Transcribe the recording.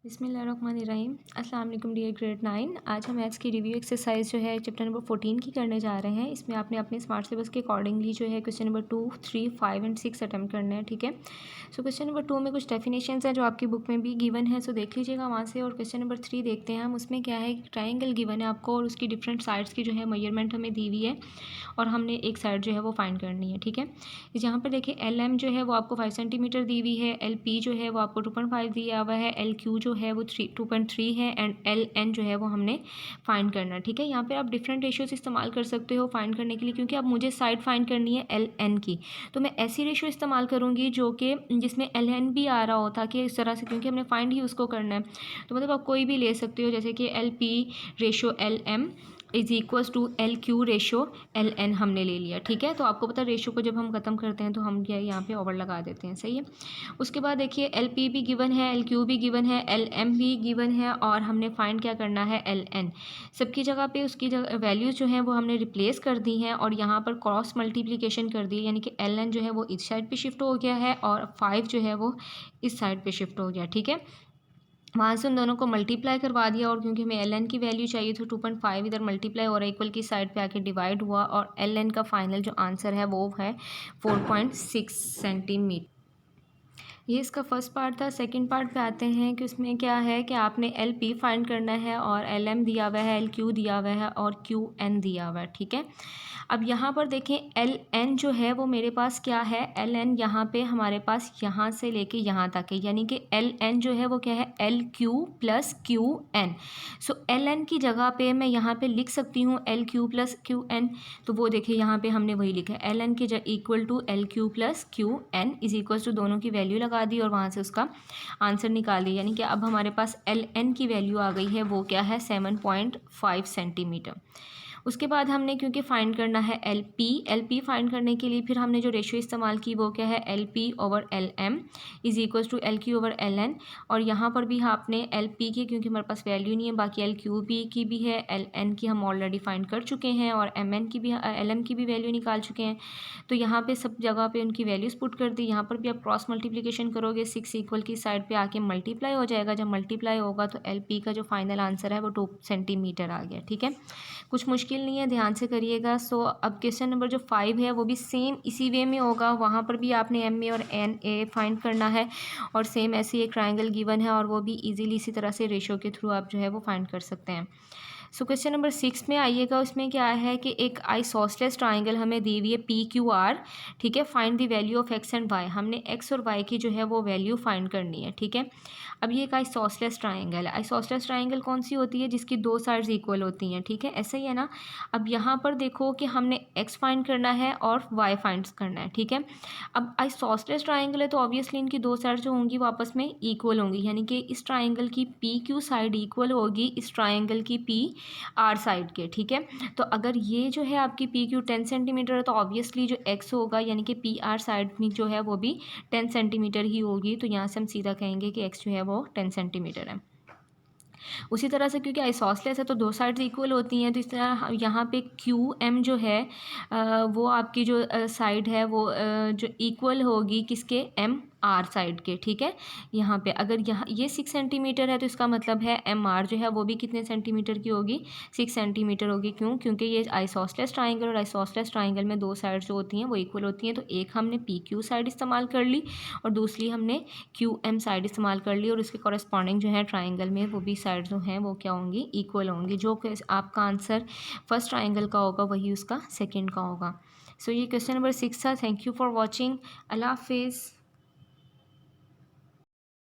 बिस्मिल्लाहिर्रहमानिर्रहीम। अस्सलाम वालेकुम डियर ग्रेड 9। आज हम मैथ्स की रिव्यू एक्सरसाइज जो है चैप्टर नंबर 14 की करने जा रहे हैं। इसमें आपने अपने स्मार्ट सिलेबस के अकॉर्डिंगली जो है क्वेश्चन नंबर 2, 3, 5 एंड 6 अटैम्प्ट करने हैं। ठीक है। सो क्वेश्चन नंबर 2 में कुछ डेफिनेशंस हैं जो आपकी बुक में भी गिवन है, सो देख लीजिएगा वहाँ से। और क्वेश्चन नंबर 3 देखते हैं हम। उसमें क्या है, ट्राइंगल गिवन है आपको और उसकी डिफरेंट साइड्स की जो है मेजरमेंट हमें दी हुई है और हमने एक साइड जो है वो फाइंड करनी है। ठीक है। यहाँ पर देखिए LM जो है वो आपको 5 सेंटीमीटर दी हुई है, LP जो है वो आपको 2.5 दिया हुआ है, LQ जो है वो 2.3 है एंड LN जो है वो हमने फाइंड करना है। ठीक है। यहाँ पे आप डिफरेंट रेशियोज इस्तेमाल कर सकते हो फाइंड करने के लिए, क्योंकि अब मुझे साइड फाइंड करनी है LN की, तो मैं ऐसी रेशियो इस्तेमाल करूँगी जो कि जिसमें LN भी आ रहा हो, ताकि इस तरह से, क्योंकि हमने फाइंड ही उसको करना है। तो मतलब आप कोई भी ले सकते हो, जैसे कि LP ratio LM is equals to LQ ratio LN हमने ले लिया। ठीक है। तो आपको पता है रेशो को जब हम ख़त्म करते हैं तो हम क्या यहाँ पे ओवर लगा देते हैं। सही है। उसके बाद देखिए LP भी गिवन है, LQ भी गिवन है, LM भी गिवन है और हमने फाइंड क्या करना है, LN। सबकी जगह पे उसकी जगह वैल्यूज़ जो हैं वो हमने रिप्लेस कर दी हैं और यहाँ पर क्रॉस मल्टीप्लिकेशन कर दी, यानी कि LN जो है वो इस साइड पर शिफ्ट हो गया है और 5 जो है वो इस साइड पर शिफ्ट हो गया। ठीक है। वहाँ से उन दोनों को मल्टीप्लाई करवा दिया और क्योंकि हमें LN की वैल्यू चाहिए तो 2.5 इधर मल्टीप्लाई और इक्वल की साइड पे आके डिवाइड हुआ और LN का फाइनल जो आंसर है वो है 4.6 सेंटीमीटर। ये इसका फर्स्ट पार्ट था। सेकंड पार्ट पे आते हैं कि उसमें क्या है कि आपने LP फाइंड करना है और LM दिया हुआ है, LQ दिया हुआ है और QN दिया हुआ है। ठीक है। अब यहाँ पर देखें LN जो है वो मेरे पास क्या है, LN यहाँ पे हमारे पास यहाँ से लेके यहाँ तक है, यानी कि LN जो है वो क्या है, LQ प्लस QN। सो LN की जगह पे मैं यहाँ पे लिख सकती हूँ LQ प्लस QN। तो वो देखिए यहाँ पे हमने वही लिखा है, LN के equal to LQ plus QN is equal to दोनों की वैल्यू लगा दी और वहाँ से उसका आंसर निकाल दिया। यानी कि अब हमारे पास LN की वैल्यू आ गई है, वो क्या है 7.5 सेंटीमीटर। उसके बाद हमने क्योंकि फाइंड करना है LP फाइंड करने के लिए फिर हमने जो रेशियो इस्तेमाल की वो क्या है, LP over LM is equal to LQ over LN। और यहाँ पर भी आपने LP की, क्योंकि हमारे पास वैल्यू नहीं है, बाकी LQP की भी है, LN की हम ऑलरेडी फाइंड कर चुके हैं और MN की भी, LM की भी वैल्यू निकाल चुके हैं। तो यहाँ पे सब जगह पे उनकी वैल्यूज़ पुट कर दी। यहाँ पर भी आप क्रॉस मल्टीप्लिकेशन करोगे, 6 इक्वल की साइड पे आके मल्टीप्लाई हो जाएगा। जब मल्टीप्लाई होगा तो LP का जो फाइनल आंसर है वो 2 सेंटीमीटर आ गया। ठीक है। कुछ मुश्किल नहीं है, ध्यान से करिएगा। सो अब क्वेश्चन नंबर जो 5 है वो भी सेम इसी वे में होगा। वहाँ पर भी आपने MA और NA फाइंड करना है और सेम ऐसे एक ट्राइंगल गिवन है और वो भी इजीली इसी तरह से रेशो के थ्रू आप जो है वो फाइंड कर सकते हैं। सो क्वेश्चन नंबर 6 में आइएगा। उसमें क्या है कि एक आइसोसेलेस ट्राइंगल हमें दी हुई है PQR। ठीक है। Find the value of X and Y। हमने X और Y की जो है वो वैल्यू फाइंड करनी है। ठीक है। अब ये एक आइसोसेलेस ट्राइंगल है। आइसोसेलेस ट्राइंगल कौन सी होती है, जिसकी दो साइड्स इक्वल होती हैं। ठीक है। ऐसा ही है ना। अब यहाँ पर देखो कि हमने X फाइंड करना है और Y फाइंड करना है। ठीक है। अब आइसोसेलेस ट्राइंगल है तो ऑब्वियसली इनकी दो साइड जो होंगी वो आपस में इक्वल होंगी, यानी कि इस ट्राइंगल की PQ साइड इक्वल होगी इस ट्राइंगल की PR साइड के। ठीक है। तो अगर ये जो है आपकी PQ 10 सेंटीमीटर है तो ऑब्वियसली जो X होगा यानी कि PR साइड में जो है वो भी 10 सेंटीमीटर ही होगी। तो यहाँ से हम सीधा कहेंगे कि X जो है वो 10 सेंटीमीटर है। उसी तरह से क्योंकि आइसोसेलेस है तो दो साइड्स इक्वल होती हैं, तो इस तरह यहाँ पे QM जो है वो आपकी जो साइड है वो जो इक्वल होगी किसके, MR साइड के। ठीक है। यहाँ पे अगर यहाँ ये 6 सेंटीमीटर है तो इसका मतलब है MR जो है वो भी कितने सेंटीमीटर की होगी, 6 सेंटीमीटर होगी। क्यों, क्योंकि ये आइसोसेलेस ट्राइंगल और आइसोसेलेस ट्राइंगल में दो साइड्स जो होती हैं वो इक्वल होती हैं। तो एक हमने PQ साइड इस्तेमाल कर ली और दूसरी हमने QM साइड इस्तेमाल कर ली और उसके कॉरेस्पॉन्डिंग जो है ट्राइंगल में वो भी साइड जो हैं वो क्या होंगी, इक्वल होंगी। जो कि आपका आंसर फर्स्ट ट्राइंगल का होगा वही उसका सेकंड का होगा। सो ये क्वेश्चन नंबर 6 था। Thank you for watching. अल्लाह हाफिज़।